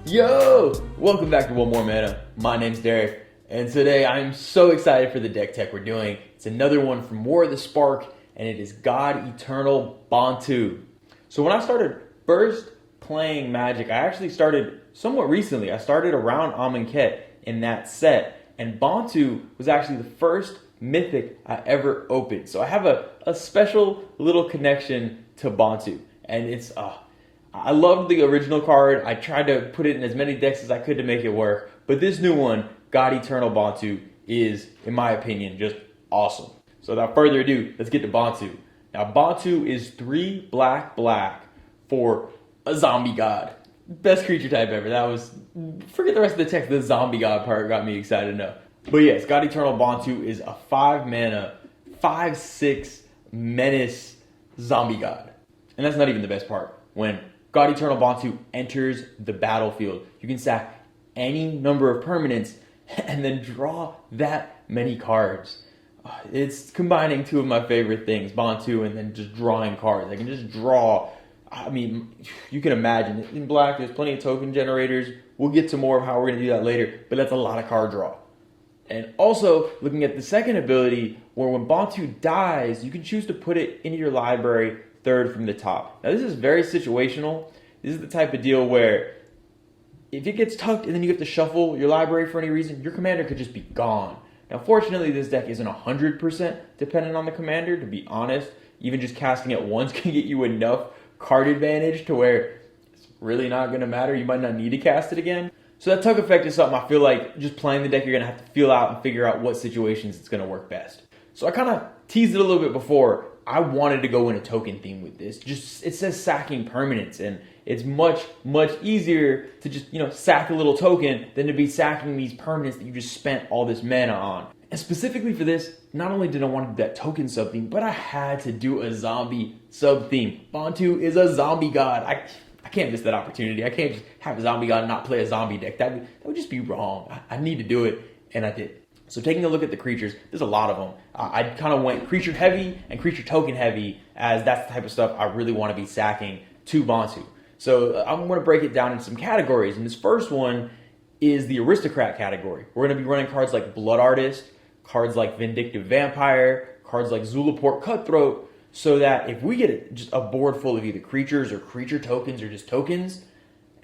Yo! Welcome back to One More Mana. My name's Derek, and today I'm so excited for the deck tech we're doing. It's another one from War of the Spark, and it is God Eternal Bontu. So when I started first playing Magic, I actually started somewhat recently. I started around Amonkhet in that set, and Bontu was actually the first mythic I ever opened. So I have a special little connection to Bontu, and it's I loved the original card. I tried to put it in as many decks as I could to make it work. But this new one, God Eternal Bontu, is, in my opinion, just awesome. So without further ado, let's get to Bontu. Now, Bontu is 3 black for a zombie god. Best creature type ever. Forget the rest of the text. The zombie god part got me excited enough. But yes, God Eternal Bontu is a 5 mana, 5/6 menace zombie god. And that's not even the best part. When God Eternal Bontu enters the battlefield, you can sack any number of permanents and then draw that many cards. It's combining two of my favorite things, Bontu and then just drawing cards. I can just draw. I mean, you can imagine in black, there's plenty of token generators. We'll get to more of how we're going to do that later, but that's a lot of card draw. And also, looking at the second ability, where when Bontu dies, you can choose to put it into your library third from the top. Now, this is very situational. This is the type of deal where if it gets tucked and then you have to shuffle your library for any reason, your commander could just be gone. Now, fortunately, this deck isn't 100% dependent on the commander, to be honest. Even just casting it once can get you enough card advantage to where it's really not going to matter. You might not need to cast it again. So that tuck effect is something I feel like just playing the deck, you're going to have to feel out and figure out what situations it's going to work best. So I kind of teased it a little bit before. I wanted to go in a token theme with this. It says sacking permanents, and it's much easier to just, sack a little token than to be sacking these permanents that you just spent all this mana on. And specifically for this, not only did I want to do that token sub-theme, but I had to do a zombie sub-theme. Bontu is a zombie god. I can't miss that opportunity. I can't just have a zombie god and not play a zombie deck. That would just be wrong. I need to do it, and I did. So taking a look at the creatures, there's a lot of them. I kind of went creature heavy and creature token heavy, as that's the type of stuff I really want to be sacking to Bontu. So I'm going to break it down into some categories. And this first one is the aristocrat category. We're going to be running cards like Blood Artist, cards like Vindictive Vampire, cards like Zulaport Cutthroat, so that if we get just a board full of either creatures or creature tokens or just tokens,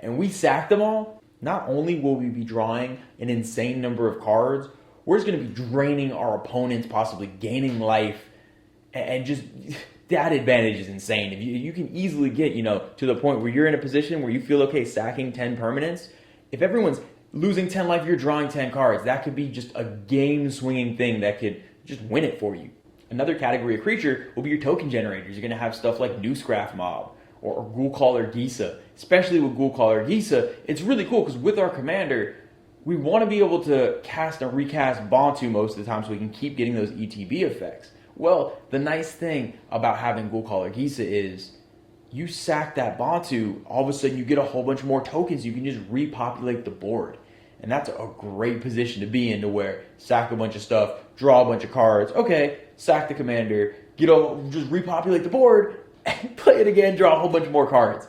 and we sack them all, not only will we be drawing an insane number of cards, we're just going to be draining our opponents, possibly gaining life, and just that advantage is insane. If you can easily get, to the point where you're in a position where you feel okay sacking 10 permanents. If everyone's losing 10 life, you're drawing 10 cards. That could be just a game-swinging thing that could just win it for you. Another category of creature will be your token generators. You're going to have stuff like Newscraft Mob or Ghoulcaller Gisa. Especially with Ghoulcaller Gisa, it's really cool because with our commander, we want to be able to cast and recast Bontu most of the time so we can keep getting those ETB effects. Well, the nice thing about having Ghoulcaller Gisa is you sack that Bontu, all of a sudden you get a whole bunch more tokens. You can just repopulate the board. And that's a great position to be in, to where sack a bunch of stuff, draw a bunch of cards. Okay, sack the commander, just repopulate the board, and play it again, draw a whole bunch more cards.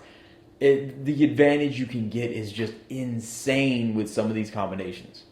The advantage you can get is just insane with some of these combinations.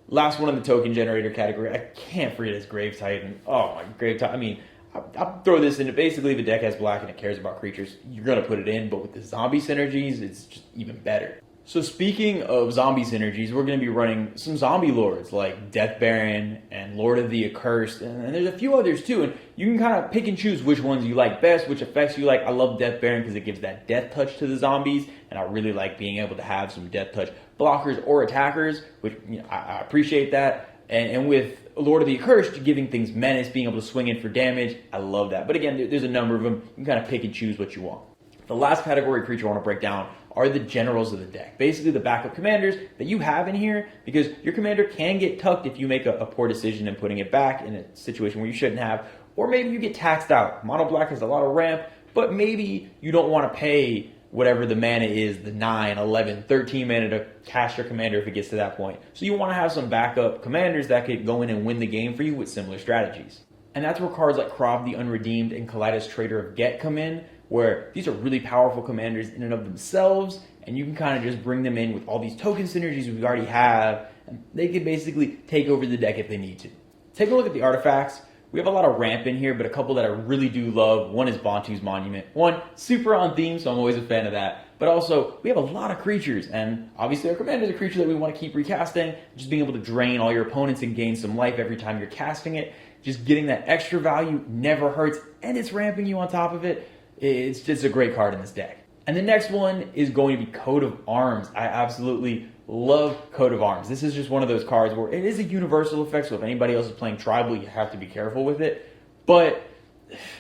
Last one in the token generator category, I can't forget his Grave Titan. Oh, my Grave Titan. I mean, I'll throw this in. Basically, if a deck has black and it cares about creatures, you're going to put it in. But with the zombie synergies, it's just even better. So speaking of zombie synergies, we're going to be running some zombie lords like Death Baron and Lord of the Accursed, and there's a few others too, and you can kind of pick and choose which ones you like best, which effects you like. I love Death Baron because it gives that death touch to the zombies, and I really like being able to have some death touch blockers or attackers, which I appreciate that. And with Lord of the Accursed, giving things menace, being able to swing in for damage, I love that. But again, there's a number of them. You can kind of pick and choose what you want. The last category of creature I want to break down are the generals of the deck. Basically the backup commanders that you have in here, because your commander can get tucked if you make a poor decision in putting it back in a situation where you shouldn't have, or maybe you get taxed out. Mono black has a lot of ramp, but maybe you don't want to pay whatever the mana is, the 9, 11, 13 mana to cast your commander if it gets to that point. So you want to have some backup commanders that could go in and win the game for you with similar strategies. And that's where cards like Krav the Unredeemed and Kalidas Trader of Get come in, where these are really powerful commanders in and of themselves, and you can kind of just bring them in with all these token synergies we already have, and they can basically take over the deck if they need to. Take a look at the artifacts. We have a lot of ramp in here, but a couple that I really do love. One is Bontu's Monument. One, super on theme, so I'm always a fan of that. But also, we have a lot of creatures, and obviously our commander is a creature that we want to keep recasting. Just being able to drain all your opponents and gain some life every time you're casting it. Just getting that extra value never hurts, and it's ramping you on top of it. It's just a great card in this deck. And the next one is going to be Coat of Arms. I absolutely love Coat of Arms. This is just one of those cards where it is a universal effect, so if anybody else is playing tribal, you have to be careful with it. But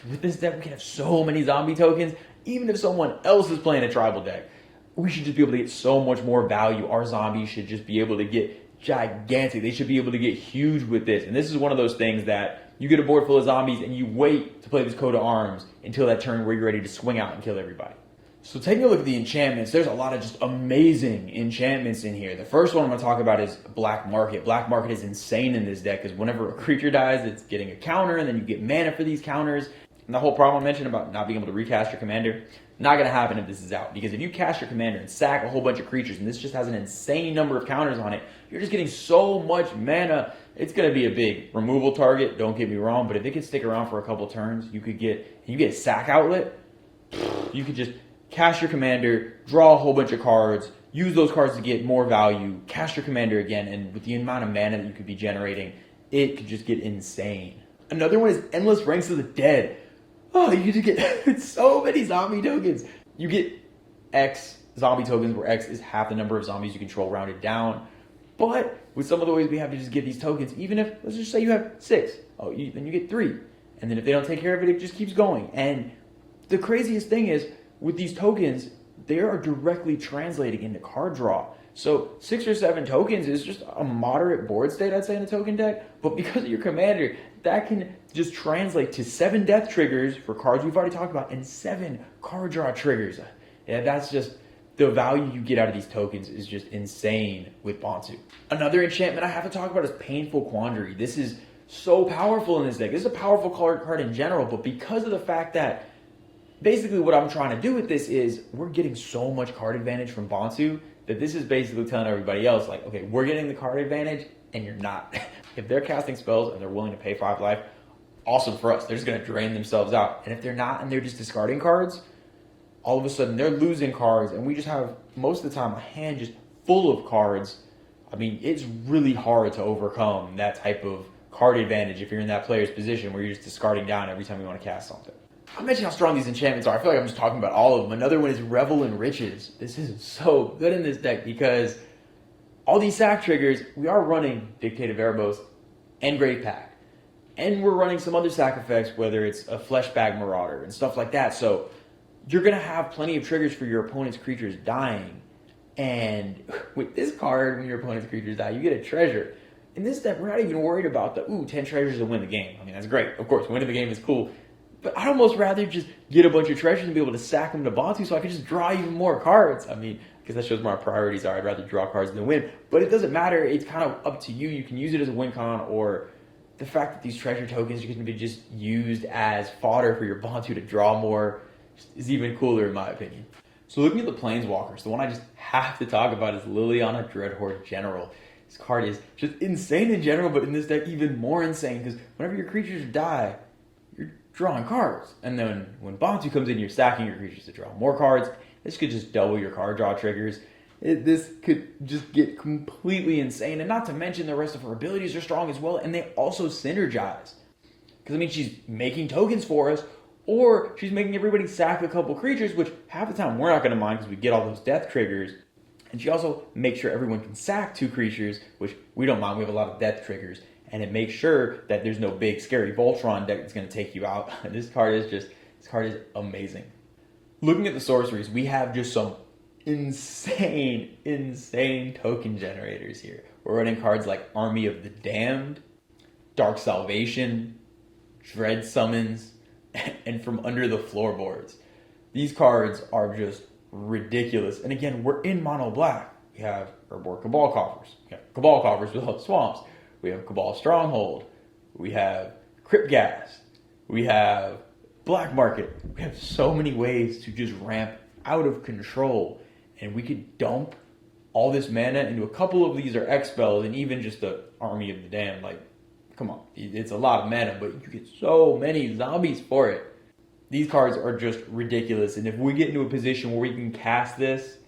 with this deck, we can have so many zombie tokens. Even if someone else is playing a tribal deck, we should just be able to get so much more value. Our zombies should just be able to get gigantic. They should be able to get huge with this. And this is one of those things that you get a board full of zombies and you wait to play this Coat of Arms until that turn where you're ready to swing out and kill everybody. So taking a look at the enchantments, there's a lot of just amazing enchantments in here. The first one I'm going to talk about is Black Market. Black Market is insane in this deck because whenever a creature dies, it's getting a counter, and then you get mana for these counters. And the whole problem I mentioned about not being able to recast your commander, not going to happen if this is out. Because if you cast your commander and sack a whole bunch of creatures, and this just has an insane number of counters on it, you're just getting so much mana. It's going to be a big removal target, don't get me wrong, but if it could stick around for a couple turns, you get a sack outlet, you could just cast your commander, draw a whole bunch of cards, use those cards to get more value, cast your commander again, and with the amount of mana that you could be generating, it could just get insane. Another one is Endless Ranks of the Dead. Oh, you just get so many zombie tokens. You get X zombie tokens where X is half the number of zombies you control rounded down. But with some of the ways we have to just get these tokens, even if, let's just say you have 6, then you get 3. And then if they don't take care of it, it just keeps going. And the craziest thing is, with these tokens, they are directly translating into card draw. So 6 or 7 tokens is just a moderate board state, I'd say, in a token deck. But because of your commander, that can just translate to 7 death triggers for cards we've already talked about and 7 card draw triggers. Yeah, that's just the value you get out of these tokens is just insane with Bontu. Another enchantment I have to talk about is Painful Quandary. This is so powerful in this deck. This is a powerful card in general, but because of the fact that basically what I'm trying to do with this is we're getting so much card advantage from Bontu that this is basically telling everybody else, like, okay, we're getting the card advantage and you're not. If they're casting spells and they're willing to pay 5 life, awesome for us. They're just going to drain themselves out. And if they're not and they're just discarding cards, all of a sudden they're losing cards and we just have, most of the time, a hand just full of cards. I mean, it's really hard to overcome that type of card advantage if you're in that player's position where you're just discarding down every time you want to cast something. I mentioned how strong these enchantments are. I feel like I'm just talking about all of them. Another one is Revel in Riches. This is so good in this deck because all these sack triggers, we are running Dictate of Erebos and Great Pack. And we're running some other sack effects, whether it's a Fleshbag Marauder and stuff like that. So you're going to have plenty of triggers for your opponent's creatures dying. And with this card, when your opponent's creatures die, you get a treasure. In this deck, we're not even worried about the, 10 treasures to win the game. I mean, that's great. Of course, winning the game is cool. But I'd almost rather just get a bunch of treasures and be able to sack them to Bontu so I can just draw even more cards. I mean, because that shows where my priorities are. I'd rather draw cards than win. But it doesn't matter. It's kind of up to you. You can use it as a win con, or the fact that these treasure tokens are going to be just used as fodder for your Bontu to draw more is even cooler in my opinion. So looking at the Planeswalkers, the one I just have to talk about is Liliana Dreadhorde General. This card is just insane in general, but in this deck even more insane because whenever your creatures die, you're drawing cards. And then when Bontu comes in, you're stacking your creatures to draw more cards. This could just double your card draw triggers. This could just get completely insane. And not to mention the rest of her abilities are strong as well. And they also synergize. Because, I mean, she's making tokens for us. Or she's making everybody sack a couple creatures, which half the time we're not going to mind because we get all those death triggers. And she also makes sure everyone can sack 2 creatures, which we don't mind. We have a lot of death triggers. And it makes sure that there's no big scary Voltron deck that's going to take you out. This card is amazing. Looking at the sorceries, we have just some insane token generators here. We're running cards like Army of the Damned, Dark Salvation, Dread Summons, and From Under the Floorboards. These cards are just ridiculous. And again, we're in mono black. We have Urborg Cabal Coffers. We have Cabal Coffers with Swamps. We have Cabal Stronghold. We have Crypt Gas. We have Black Market. We have so many ways to just ramp out of control. and we could dump all this mana into a couple of these are X-Spells and even just the Army of the Damned. Like, come on, it's a lot of mana, but you get so many zombies for it. These cards are just ridiculous, and if we get into a position where we can cast this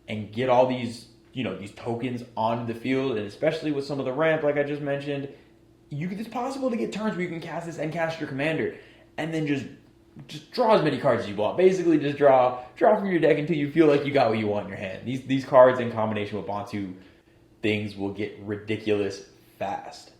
and get all these, these tokens onto the field, and especially with some of the ramp, like I just mentioned, it's possible to get turns where you can cast this and cast your commander, and then just draw as many cards as you want. Basically, just draw from your deck until you feel like you got what you want in your hand. These cards in combination with Bontu things will get ridiculous fast.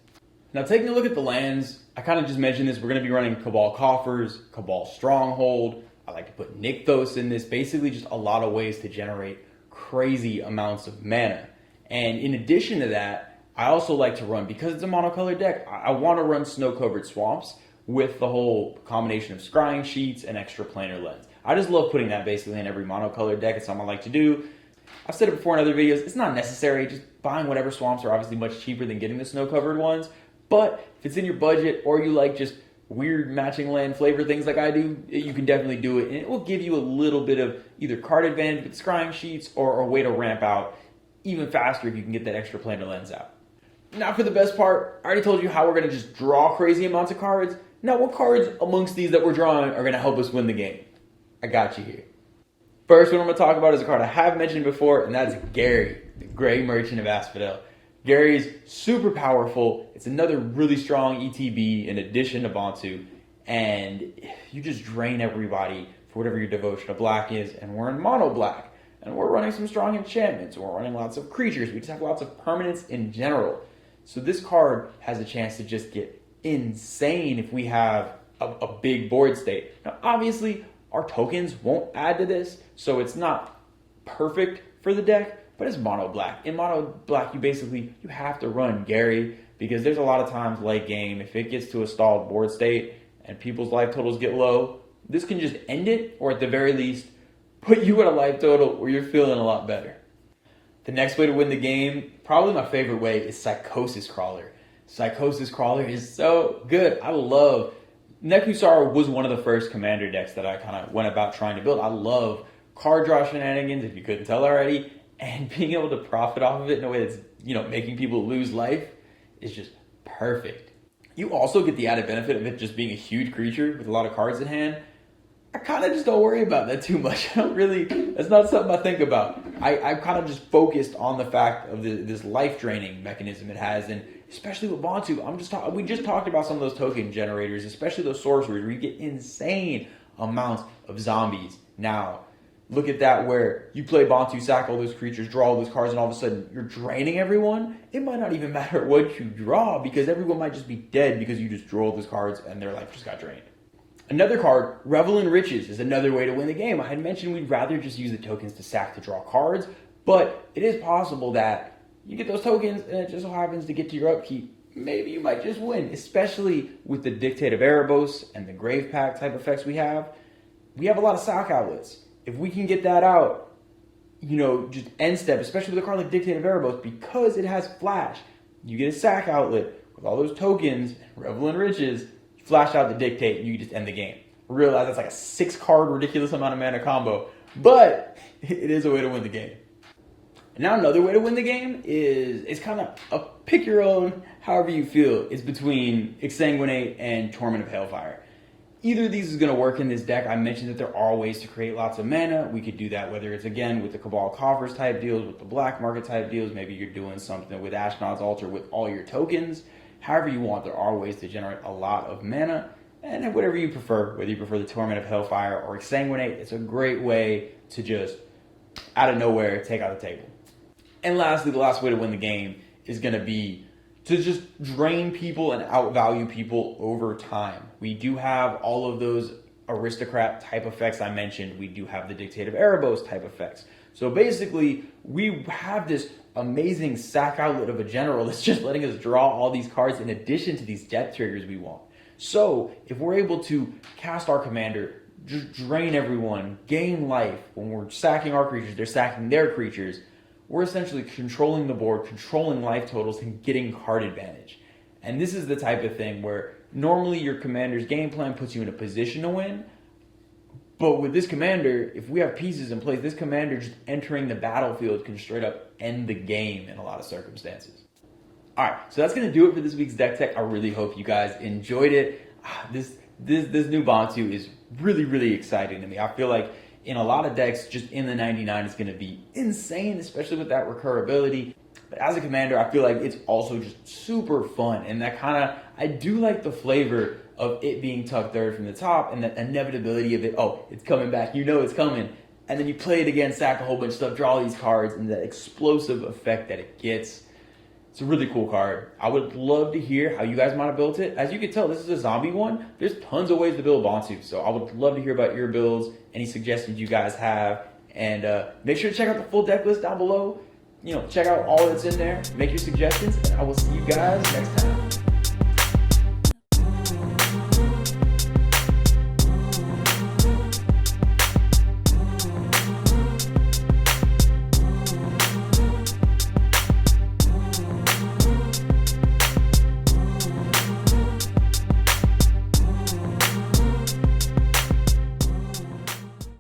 Now, taking a look at the lands, I kind of just mentioned this. We're going to be running Cabal Coffers, Cabal Stronghold. I like to put Nykthos in this. Basically, just a lot of ways to generate crazy amounts of mana. And in addition to that, I also like to run, because it's a monocolored deck, I want to run Snow-Covered Swamps with the whole combination of Scrying Sheets and extra planar lens. I just love putting that basically in every monocolored deck. It's something I like to do. I've said it before in other videos. It's not necessary. Just buying whatever swamps are obviously much cheaper than getting the snow-covered ones. But if it's in your budget, or you like just weird matching land flavor things like I do, you can definitely do it. And it will give you a little bit of either card advantage with Scrying Sheets or a way to ramp out even faster if you can get that extra planar lens out. Now for the best part, I already told you how we're going to just draw crazy amounts of cards. Now, what cards amongst these that we're drawing are going to help us win the game? I got you here. First one I'm going to talk about is a card I have mentioned before, and that's Gary, the Grey Merchant of Asphodel. Gary's super powerful. It's another really strong ETB in addition to Bontu, and you just drain everybody for whatever your devotion of black is, and we're in mono black, and we're running some strong enchantments, and we're running lots of creatures. We just have lots of permanents in general. So this card has a chance to just get insane if we have a big board state. Now, obviously, our tokens won't add to this, so it's not perfect for the deck, but it's mono black. In mono black, you have to run Gary, because there's a lot of times late game, if it gets to a stalled board state and people's life totals get low, this can just end it, or at the very least, put you at a life total where you're feeling a lot better. The next way to win the game, probably my favorite way, is Psychosis Crawler. Psychosis Crawler is so good. I love... Nekusar was one of the first commander decks that I kind of went about trying to build. I love card draw shenanigans, if you couldn't tell already, and being able to profit off of it in a way that's, making people lose life is just perfect. You also get the added benefit of it just being a huge creature with a lot of cards in hand. I kind of just don't worry about that too much. That's not something I think about. I'm kind of just focused on the fact of this life draining mechanism it has, and especially with Bontu, we just talked about some of those token generators, especially those sorceries where you get insane amounts of zombies. Now, look at that where you play Bontu, sack all those creatures, draw all those cards, and all of a sudden you're draining everyone. It might not even matter what you draw, because everyone might just be dead because you just drew all those cards and their life just got drained. Another card, Revel in Riches, is another way to win the game. I had mentioned we'd rather just use the tokens to sack to draw cards, but it is possible that you get those tokens and it just so happens to get to your upkeep. Maybe you might just win, especially with the Dictate of Erebos and the Grave Pact type effects we have. We have a lot of sack outlets. If we can get that out, just end step, especially with a card like Dictate of Erebos, because it has flash, you get a sack outlet with all those tokens, Revel in Riches, you flash out the Dictate, and you just end the game. Realize that's like a 6-card ridiculous amount of mana combo, but it is a way to win the game. And now another way to win the game is kind of a pick your own, however you feel. It's between Exsanguinate and Torment of Hailfire. Either of these is going to work in this deck. I mentioned that there are ways to create lots of mana. We could do that, whether it's, again, with the Cabal Coffers type deals, with the Black Market type deals. Maybe you're doing something with Ashnod's Altar with all your tokens. However you want, there are ways to generate a lot of mana. And whatever you prefer, whether you prefer the Torment of Hellfire or Exsanguinate, it's a great way to just, out of nowhere, take out the table. And lastly, the last way to win the game is going to be to just drain people and outvalue people over time. We do have all of those aristocrat type effects I mentioned. We do have the Dictate of Erebos type effects. So basically, we have this amazing sack outlet of a general that's just letting us draw all these cards in addition to these death triggers we want. So if we're able to cast our commander, just drain everyone, gain life, when we're sacking our creatures, they're sacking their creatures, we're essentially controlling the board, controlling life totals, and getting card advantage. And this is the type of thing where normally your commander's game plan puts you in a position to win, But with this commander, if we have pieces in place, this commander just entering the battlefield can straight up end the game in a lot of circumstances. Alright, so that's going to do it for this week's deck tech. I really hope you guys enjoyed it. This new Bontu is really, really exciting to me. I feel like in a lot of decks, just in the 99 is going to be insane, especially with that recurability. But as a commander, I feel like it's also just super fun. And that kind of, I do like the flavor of it being tucked third from the top and the inevitability of it. Oh, it's coming back. You know it's coming. And then you play it again, sack a whole bunch of stuff, draw these cards, and the explosive effect that it gets. It's a really cool card. I would love to hear how you guys might have built it. As you can tell, this is a zombie one. There's tons of ways to build Bontu. So I would love to hear about your builds, any suggestions you guys have. And make sure to check out the full deck list down below. Check out all that's in there. Make your suggestions. And I will see you guys next time.